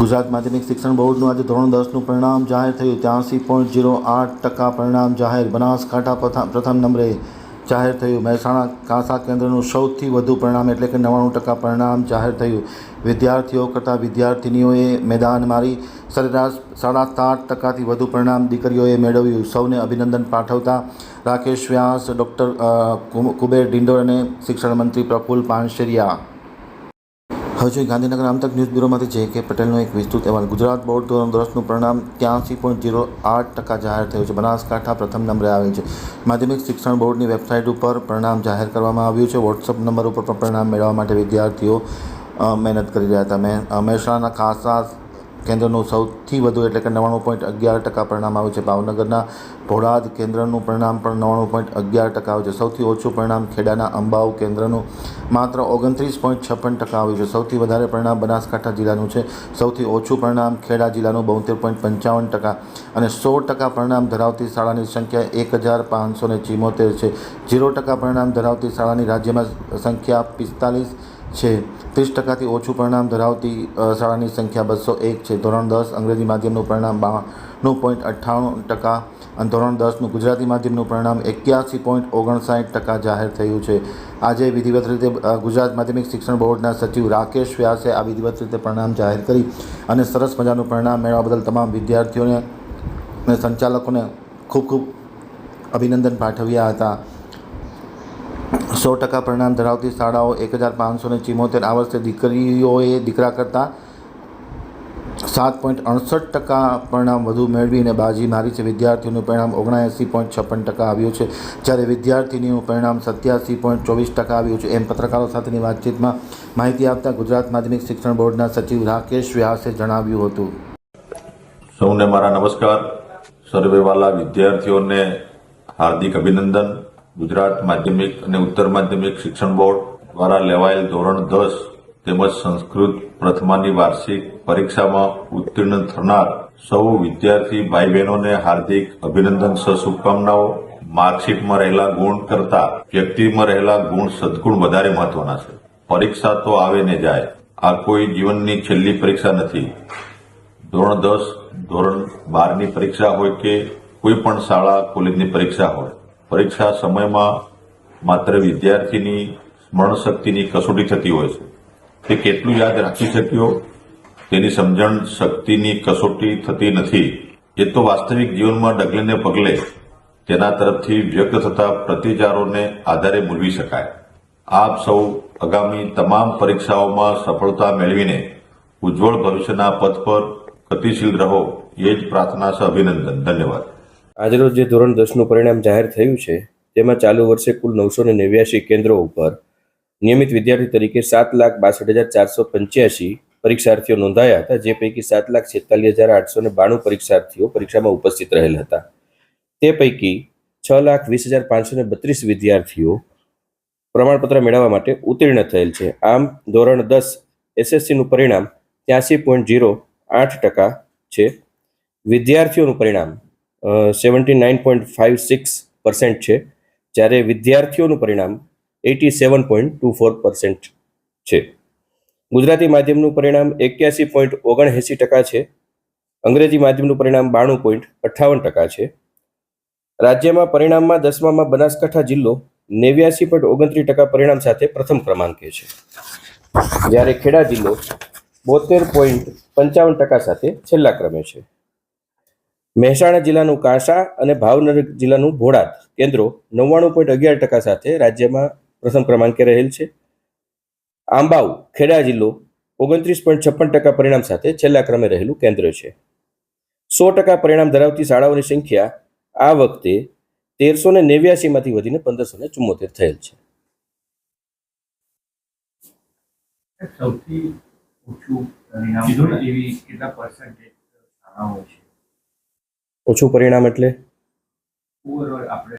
ગુજરાત માધ્યમિક શિક્ષણ બોર્ડનું આજે ધોરણ 10નું પરિણામ જાહેર થયું. 83.08% પરિણામ જાહેર. બનાસકાંઠા પ્રથમ નંબરે જાહેર થયું. મહેસાણા કાંસા કેન્દ્રનું સૌથી વધુ પરિણામ એટલે કે 99% પરિણામ જાહેર થયું. વિદ્યાર્થીઓ કરતાં વિદ્યાર્થિનીઓએ મેદાન મારી સરેરાશ 7.5%થી વધુ પરિણામ દીકરીઓએ મેળવ્યું. સૌને અભિનંદન પાઠવતા રાકેશ વ્યાસ, ડૉક્ટર કુબેર ડિંડોર અને શિક્ષણ મંત્રી પ્રફુલ્લ પાનસેરિયા. હવે જોઈએ ગાંધીનગર આમતક ન્યૂઝ બ્યુરોમાંથી જે.કે. પટેલનો એક વિસ્તૃત અહેવાલ. ગુજરાત બોર્ડ ધોરણ 10નું પરિણામ 83.08% જાહેર થયું છે. બનાસકાંઠા પ્રથમ નંબરે આવેલ છે. માધ્યમિક શિક્ષણ બોર્ડની વેબસાઇટ ઉપર પરિણામ જાહેર કરવામાં આવ્યું છે. વોટ્સઅપ નંબર ઉપર પણ પરિણામ મેળવવા માટે વિદ્યાર્થીઓ મહેનત કરી રહ્યા હતા. મહેસાણા કાંસા કેન્દ્રનું સૌથી વધુ એટલે કે 99.11% પરિણામ આવ્યું છે. ભાવનગરના ભોળાદ કેન્દ્રનું પરિણામ પણ 99.11% આવ્યું છે. સૌથી ઓછું પરિણામ ખેડાના અંબાવ કેન્દ્રનું માત્ર 29.56% આવ્યું છે. સૌથી વધારે પરિણામ બનાસકાંઠા જિલ્લાનું છે. સૌથી ઓછું પરિણામ ખેડા જિલ્લાનું 72.55% અને 100% પરિણામ ધરાવતી શાળાની સંખ્યા 1574 છે. 0% પરિણામ ધરાવતી શાળાની રાજ્યમાં સંખ્યા 45 છે. 30%થી ઓછું પરિણામ ધરાવતી શાળાની સંખ્યા 201 છે. ધોરણ 10 અંગ્રેજી માધ્યમનું પરિણામ 92.98% અને ધોરણ 10નું ગુજરાતી માધ્યમનું પરિણામ 81.59% જાહેર થયું છે. આજે વિધિવત રીતે ગુજરાત માધ્યમિક શિક્ષણ બોર્ડના સચિવ રાકેશ વ્યાસે આ વિધિવત રીતે પરિણામ જાહેર કરી અને સરસ મજાનું પરિણામ મેળવવા બદલ તમામ વિદ્યાર્થીઓને અને સંચાલકોને ખૂબ ખૂબ અભિનંદન પાઠવ્યા હતા. 100% પરિણામ ધરાવતી શાળાઓ 1574. આ વર્ષે દીકરીઓએ દીકરા કરતાં 7.68% પરિણામ વધુ મેળવીને બાજી મારી છે. વિદ્યાર્થીઓનું પરિણામ 79.56% આવ્યું છે, જ્યારે વિદ્યાર્થીનીનું પરિણામ 87.24% આવ્યું છે. એમ પત્રકારો સાથેની વાતચીતમાં માહિતી આપતા ગુજરાત માધ્યમિક શિક્ષણ બોર્ડના સચિવ રાકેશ વ્યાસે જણાવ્યું હતું. સૌને મારા નમસ્કાર. સર્વેવાલા વિદ્યાર્થીઓને હાર્દિક અભિનંદન. ગુજરાત માધ્યમિક અને ઉત્તર માધ્યમિક શિક્ષણ બોર્ડ દ્વારા લેવાયેલ ધોરણ 10 તેમજ સંસ્કૃત પ્રથમાની વાર્ષિક પરીક્ષામાં ઉત્તીર્ણ થનાર સૌ વિદ્યાર્થી ભાઈ બહેનોને હાર્દિક અભિનંદન શુભકામનાઓ. માર્કશીટમાં રહેલા ગુણ કરતા વ્યક્તિમાં રહેલા ગુણ સદગુણ વધારે મહત્વના છે. પરીક્ષા તો આવે ને જાય, આ કોઈ જીવનની છેલ્લી પરીક્ષા નથી. ધોરણ 10, ધોરણ 12ની પરીક્ષા હોય કે કોઈ પણ શાળા કોલેજની પરીક્ષા હોય, પરીક્ષા સમયમાં માત્ર વિદ્યાર્થીની સ્મરણ શક્તિની કસોટી થતી હોય છે. તે કેટલું યાદ રાખી શક્યો તેની સમજણ શક્તિની કસોટી થતી નથી. એ તો વાસ્તવિક જીવનમાં ડગલે ને પગલે તેના તરફથી વ્યક્ત થતા પ્રતિચારોને આધારે મૂલવી શકાય. આપ સૌ આગામી તમામ પરીક્ષાઓમાં સફળતા મેળવીને ઉજ્જવળ ભવિષ્યના પથ પર ગતિશીલ રહો એ જ પ્રાર્થના છે. અભિનંદન. ધન્યવાદ. આજરોજ જે ધોરણ 10નું પરિણામ જાહેર થયું છે તેમાં ચાલુ વર્ષે કુલ 989 કેન્દ્રો ઉપર નિયમિત વિદ્યાર્થી તરીકે 7,62,485 પરીક્ષાર્થીઓ નોંધાયા હતા, જે પૈકી 7,46,892 પરીક્ષાર્થીઓ પરીક્ષામાં ઉપસ્થિત રહેલ હતા. તે પૈકી 6,20,532 વિદ્યાર્થીઓ પ્રમાણપત્ર મેળવવા માટે ઉત્તીર્ણ થયેલ છે. આમ ધોરણ 10 એસએસસીનું પરિણામ 83.08% છે. વિદ્યાર્થીઓનું પરિણામ 79.56% છે, જ્યારે વિદ્યાર્થીઓનું પરિણામ 87.24% છે. ગુજરાતી માધ્યમનું પરિણામ 81.79% છે. અંગ્રેજી માધ્યમનું પરિણામ 92.58% છે. રાજ્યમાં પરિણામમાં 10મામાં બનાસકાંઠા જિલ્લો 89.29% પરિણામ સાથે પ્રથમ ક્રમાંકે છે, જ્યારે ખેડા જિલ્લો 72.55% સાથે છેલ્લા ક્રમે છે. મહેસાણા જિલ્લાનું કાંસા અને ભાવનગર જિલ્લાનું ભોળાદ કેન્દ્રો 99.11% સાથે રાજ્યમાં પ્રથમ ક્રમાંકે રહેલ છે. આંબાવ ખેડા જિલ્લો 29.56% પરિણામ સાથે છેલ્લા ક્રમે રહેલું કેન્દ્ર છે. 100% પરિણામ ધરાવતી શાળાઓની સંખ્યા આ વખતે 1389 માંથી વધીને 1574 થયેલ છે. સૌથી ઓછું પરિણામ એવી કેટલા પર્સન્ટેજ શાળાઓ છે? ઓછું પરિણામ એટલે ઓવરઓલ આપણે